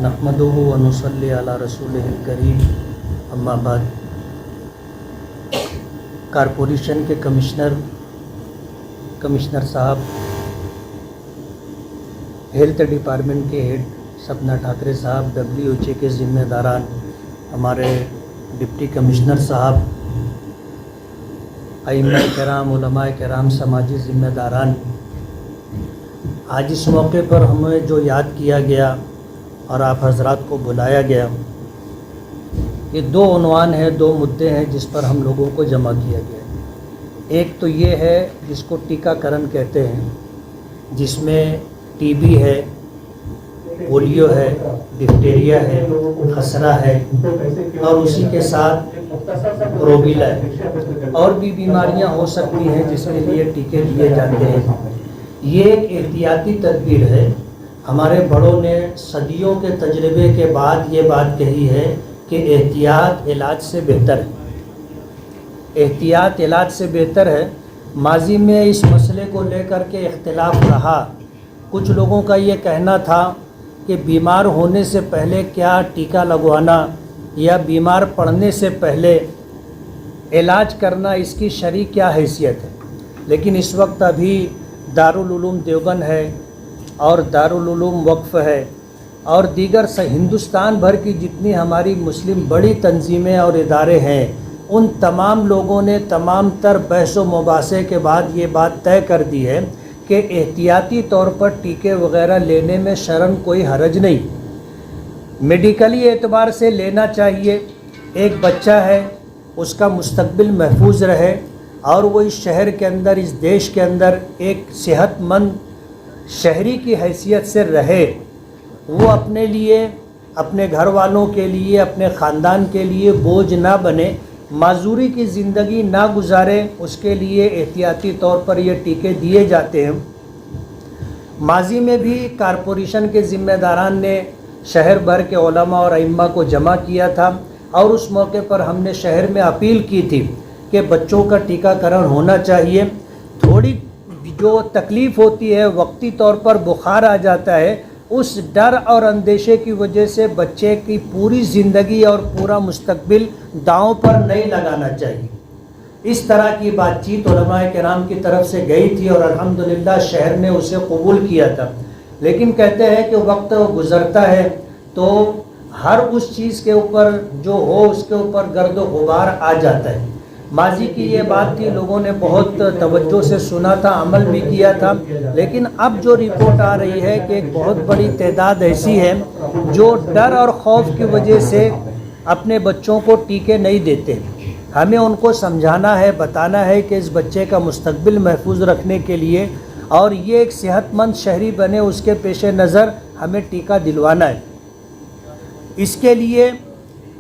नहमदुहु व नुसल्ली अला रसूलिहिल करीम, अम्मा बाद। कॉरपोरेशन के कमिश्नर साहब, हेल्थ डिपार्टमेंट के हेड सपना ठाकरे साहब, WHA के ज़िम्मेदारान, हमारे डिप्टी कमिश्नर साहब, अइम्मा किराम, उलमा किराम, समाजी ज़िम्मेदारान, आज इस मौके पर हमें जो याद किया गया और आप हजरात को बुलाया गया, ये दो उन्वान है, दो मुद्दे हैं जिस पर हम लोगों को जमा किया गया। एक तो ये है जिसको टीकाकरण कहते हैं, जिसमें टीबी है, पोलियो है, डिप्थीरिया है, खसरा है और उसी के साथ रोबीला है, और भी बीमारियां हो सकती हैं जिसके लिए टीके दिए जाते हैं। ये एक एहतियाती तदबीर है। हमारे बड़ों ने सदियों के तजर्बे के बाद ये बात कही है कि एहतियात इलाज से बेहतर है। एहतियात इलाज से बेहतर है। माजी में इस मसले को लेकर के इख्तिलाफ रहा। कुछ लोगों का ये कहना था कि बीमार होने से पहले क्या टीका लगवाना या बीमार पड़ने से पहले इलाज करना, इसकी शरई क्या हैसियत है। लेकिन इस वक्त अभी दारुल उलूम देवबंद है और दारुल उलूम वक्फ है और दीगर हिंदुस्तान भर की जितनी हमारी मुस्लिम बड़ी तंजीमें और इदारे हैं, उन तमाम लोगों ने तमाम तर बहस व मुबासे के बाद ये बात तय कर दी है कि एहतियाती तौर पर टीके वगैरह लेने में शरन कोई हरज नहीं, मेडिकली एतबार से लेना चाहिए। एक बच्चा है, उसका मुस्तकबिल महफूज रहे और वो इस शहर के अंदर, इस देश के अंदर एक सेहतमंद शहरी की हैसियत से रहे। वो अपने लिए, अपने घर वालों के लिए, अपने ख़ानदान के लिए बोझ ना बने, माजूरी की ज़िंदगी ना गुजारे, उसके लिए एहतियाती तौर पर ये टीके दिए जाते हैं। माजी में भी कॉरपोरेशन के ज़िम्मेदारान ने शहर भर के उलमा और अइम्मा को जमा किया था और उस मौके पर हमने शहर में अपील की थी कि बच्चों का टीकाकरण होना चाहिए। थोड़ी जो तकलीफ़ होती है, वक्ती तौर पर बुखार आ जाता है, उस डर और अंदेशे की वजह से बच्चे की पूरी ज़िंदगी और पूरा मुस्तकबिल दांव पर नहीं लगाना चाहिए। इस तरह की बातचीत उलमाए किराम की तरफ से गई थी और अल्हम्दुलिल्लाह शहर ने उसे कबूल किया था। लेकिन कहते हैं कि वक्त गुज़रता है तो हर उस चीज़ के ऊपर जो हो उसके ऊपर गर्द व गुबार आ जाता है। माजी की ये बात थी, लोगों ने बहुत तवज्जो से सुना था, अमल भी किया था। लेकिन अब जो रिपोर्ट आ रही है कि एक बहुत बड़ी तादाद ऐसी है जो डर और खौफ की वजह से अपने बच्चों को टीके नहीं देते। हमें उनको समझाना है, बताना है कि इस बच्चे का मुस्तकबिल महफूज रखने के लिए और ये एक सेहतमंद शहरी बने, उसके पेश नज़र हमें टीका दिलवाना है। इसके लिए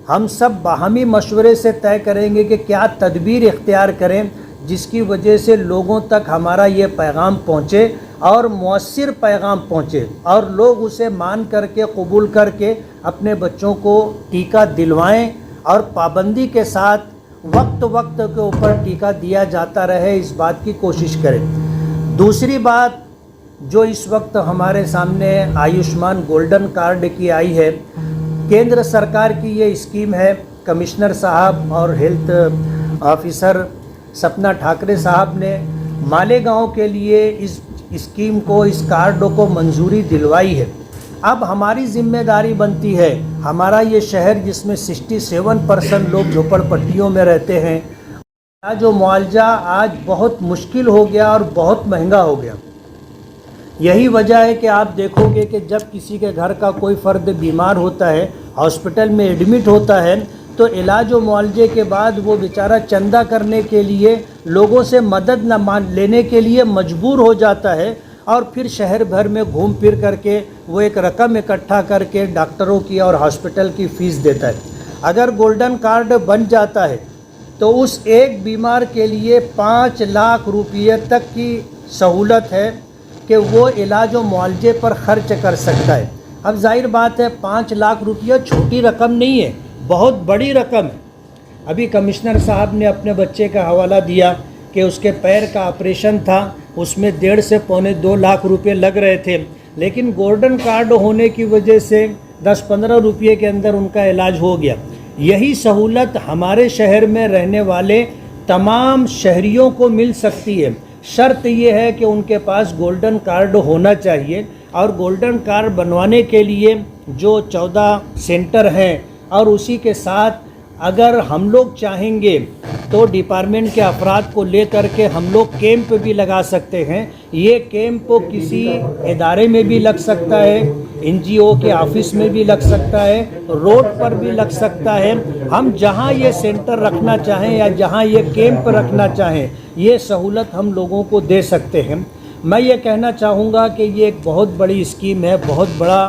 हम सब बाहमी मशवरे से तय करेंगे कि क्या तदबीर इख्तियार करें जिसकी वजह से लोगों तक हमारा ये पैगाम पहुँचे और मौसर पैगाम पहुँचे और लोग उसे मान करके, कबूल करके अपने बच्चों को टीका दिलवाएं और पाबंदी के साथ वक्त के ऊपर टीका दिया जाता रहे, इस बात की कोशिश करें। दूसरी बात जो इस वक्त हमारे सामने आयुष्मान गोल्डन कार्ड की आई है, केंद्र सरकार की ये स्कीम है। कमिश्नर साहब और हेल्थ ऑफिसर सपना ठाकरे साहब ने मालेगांव के लिए इस स्कीम को, इस कार्ड को मंजूरी दिलवाई है। अब हमारी ज़िम्मेदारी बनती है, हमारा ये शहर जिसमें 67% लोग झोपड़पट्टियों में रहते हैं, जो मुआवजा आज बहुत मुश्किल हो गया और बहुत महंगा हो गया। यही वजह है कि आप देखोगे कि जब किसी के घर का कोई फ़र्द बीमार होता है, हॉस्पिटल में एडमिट होता है, तो इलाज और मुआवजे के बाद वो बेचारा चंदा करने के लिए, लोगों से मदद न लेने के लिए मजबूर हो जाता है और फिर शहर भर में घूम फिर करके वो एक रकम इकट्ठा करके डॉक्टरों की और हॉस्पिटल की फ़ीस देता है। अगर गोल्डन कार्ड बन जाता है तो उस एक बीमार के लिए 5 लाख रुपये तक की सहूलत है कि वो इलाज और मुआवजे पर ख़र्च कर सकता है। अब जाहिर बात है 5 लाख रुपया छोटी रकम नहीं है, बहुत बड़ी रकम है। अभी कमिश्नर साहब ने अपने बच्चे का हवाला दिया कि उसके पैर का ऑपरेशन था, उसमें 1.5 से पौने 2 लाख रुपए लग रहे थे, लेकिन गोल्डन कार्ड होने की वजह से 10-15 रुपये के अंदर उनका इलाज हो गया। यही सहूलत हमारे शहर में रहने वाले तमाम शहरियों को मिल सकती है। शर्त ये है कि उनके पास गोल्डन कार्ड होना चाहिए, और गोल्डन कार्ड बनवाने के लिए जो 14 सेंटर हैं, और उसी के साथ अगर हम लोग चाहेंगे तो डिपार्टमेंट के अफराद को ले करके हम लोग कैंप भी लगा सकते हैं। ये कैंप किसी इदारे में भी लग सकता है, NGO के ऑफिस में भी लग सकता है, रोड पर भी लग सकता है। हम जहां ये सेंटर रखना चाहें या जहां ये कैंप रखना चाहें, ये सहूलत हम लोगों को दे सकते हैं। मैं ये कहना चाहूँगा कि ये एक बहुत बड़ी स्कीम है, बहुत बड़ा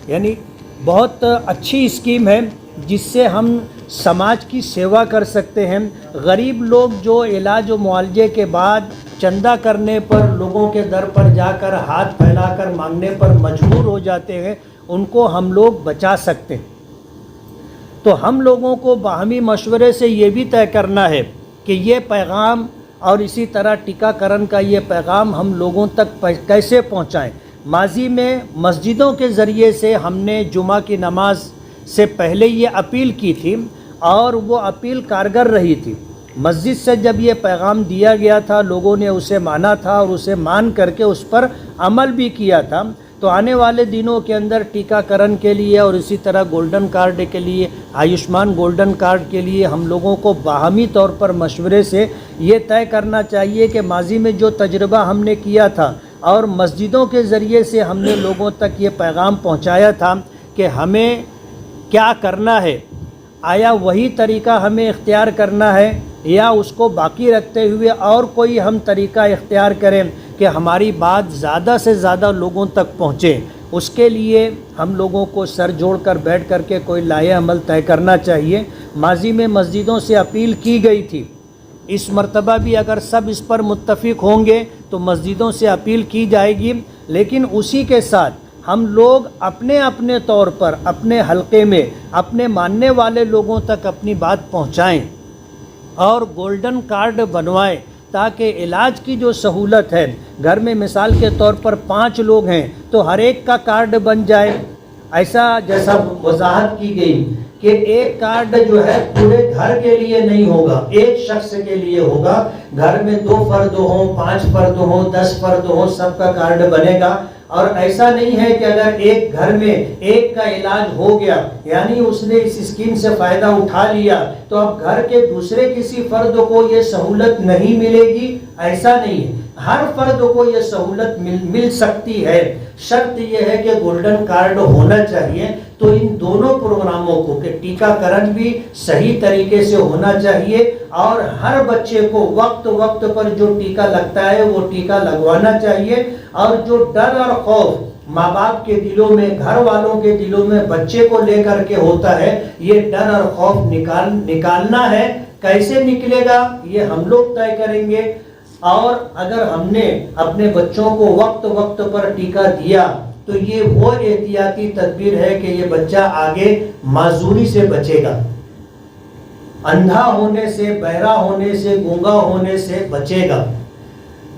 यानी बहुत अच्छी स्कीम है, जिससे हम समाज की सेवा कर सकते हैं। गरीब लोग जो इलाज और मुआवजे के बाद चंदा करने पर लोगों के दर पर जाकर हाथ फैलाकर मांगने पर मजबूर हो जाते हैं, उनको हम लोग बचा सकते हैं। तो हम लोगों को बाहमी मशवरे से ये भी तय करना है कि ये पैगाम और इसी तरह टीकाकरण का ये पैगाम हम लोगों तक कैसे पहुंचाएं। माजी में मस्जिदों के ज़रिए से हमने जुमा की नमाज से पहले ये अपील की थी, और वो अपील कारगर रही थी। मस्जिद से जब ये पैगाम दिया गया था, लोगों ने उसे माना था और उसे मान करके उस पर अमल भी किया था। तो आने वाले दिनों के अंदर टीकाकरण के लिए और इसी तरह गोल्डन कार्ड के लिए, आयुष्मान गोल्डन कार्ड के लिए हम लोगों को बाहमी तौर पर मशवरे से ये तय करना चाहिए कि माजी में जो तजुर्बा हमने किया था और मस्जिदों के ज़रिए से हमने लोगों तक ये पैगाम पहुँचाया था कि हमें क्या करना है, आया वही तरीका हमें इख्तियार करना है या उसको बाकी रखते हुए और कोई हम तरीका इख्तियार करें कि हमारी बात ज़्यादा से ज़्यादा लोगों तक पहुँचे। उसके लिए हम लोगों को सर जोड़कर बैठ कर के कोई लाए अमल तय करना चाहिए। माजी में मस्जिदों से अपील की गई थी, इस मर्तबा भी अगर सब इस पर मुत्तफ़िक होंगे तो मस्जिदों से अपील की जाएगी, लेकिन उसी के साथ हम लोग अपने अपने तौर पर अपने हलके में अपने मानने वाले लोगों तक अपनी बात पहुंचाएं और गोल्डन कार्ड बनवाएं, ताकि इलाज की जो सहूलत है, घर में मिसाल के तौर पर 5 लोग हैं तो हर एक का कार्ड बन जाए। ऐसा जैसा वजाहत की गई कि एक कार्ड जो है पूरे घर के लिए नहीं होगा, एक शख्स के लिए होगा। घर में 2 फर्द हो, 5 फर्द हो, 10 फर्द हो, सबका कार्ड बनेगा। और ऐसा नहीं है कि अगर एक घर में एक का इलाज हो गया यानी उसने इस स्कीम से फ़ायदा उठा लिया तो अब घर के दूसरे किसी फर्द को ये सहूलत नहीं मिलेगी, ऐसा नहीं है। हर फर्द को ये सहूलत मिल सकती है। शर्त यह है कि गोल्डन कार्ड होना चाहिए। तो इन दोनों प्रोग्रामों को कि टीकाकरण भी सही तरीके से होना चाहिए और हर बच्चे को वक्त वक्त पर जो टीका लगता है वो टीका लगवाना चाहिए। और जो डर और खौफ माँ बाप के दिलों में, घर वालों के दिलों में बच्चे को लेकर के होता है, ये डर और खौफ निकालना है। कैसे निकलेगा ये हम लोग तय करेंगे। और अगर हमने अपने बच्चों को वक्त वक्त पर टीका दिया तो ये वो एहतियाती तदबीर है कि ये बच्चा आगे माजूरी से बचेगा, अंधा होने से, बहरा होने से, गूंगा होने से बचेगा,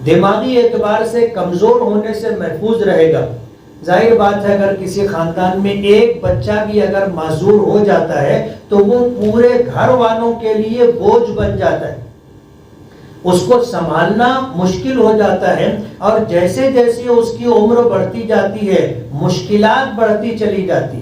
दिमागी एतबार से कमज़ोर होने से महफूज रहेगा। जाहिर बात है अगर किसी ख़ानदान में एक बच्चा भी अगर माजूर हो जाता है तो वो पूरे घर वालों के लिए बोझ बन जाता है, उसको संभालना मुश्किल हो जाता है। और जैसे जैसे उसकी उम्र बढ़ती जाती है मुश्किलात बढ़ती चली जाती।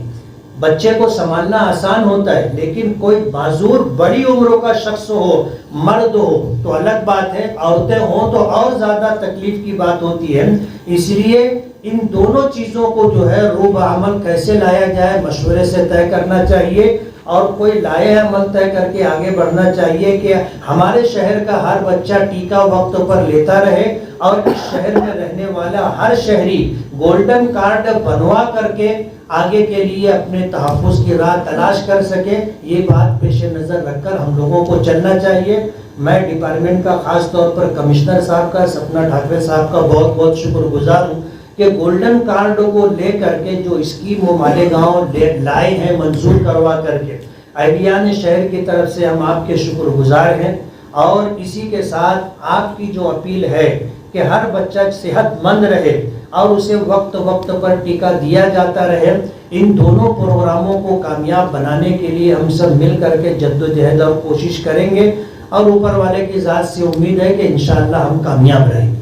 बच्चे को संभालना आसान होता है, लेकिन कोई माजूर बड़ी उम्र का शख्स हो, मर्द हो तो अलग बात है, औरतें हों तो और ज़्यादा तकलीफ की बात होती है। इसलिए इन दोनों चीज़ों को जो है रूब अमल कैसे लाया जाए मशवरे से तय करना चाहिए और कोई लाए अमल तय करके आगे बढ़ना चाहिए कि हमारे शहर का हर बच्चा टीका वक्त पर लेता रहे और इस शहर में रहने वाला हर शहरी गोल्डन कार्ड बनवा करके आगे के लिए अपने तहफ़्फ़ुज़ की राह तलाश कर सके। ये बात पेश नज़र रखकर हम लोगों को चलना चाहिए। मैं डिपार्टमेंट का ख़ास तौर पर कमिश्नर साहब का, सपना ठाकरे साहब का बहुत बहुत शुक्रगुजार हूँ कि गोल्डन कार्ड को ले करके जो स्कीम वो मालेगांव लाए हैं मंजूर करवा करके, आइडियान शहर की तरफ से हम आपके शुक्रगुजार हैं। और इसी के साथ आपकी जो अपील है कि हर बच्चा सेहतमंद रहे اور اسے وقت وقت پر ٹیکہ دیا جاتا رہے. ان دونوں پروگراموں کو کامیاب بنانے کے لیے ہم سب مل کر کے جدوجہد اور کوشش کریں گے اور اوپر والے کی ذات سے امید ہے کہ انشاءاللہ ہم کامیاب رہیں گے.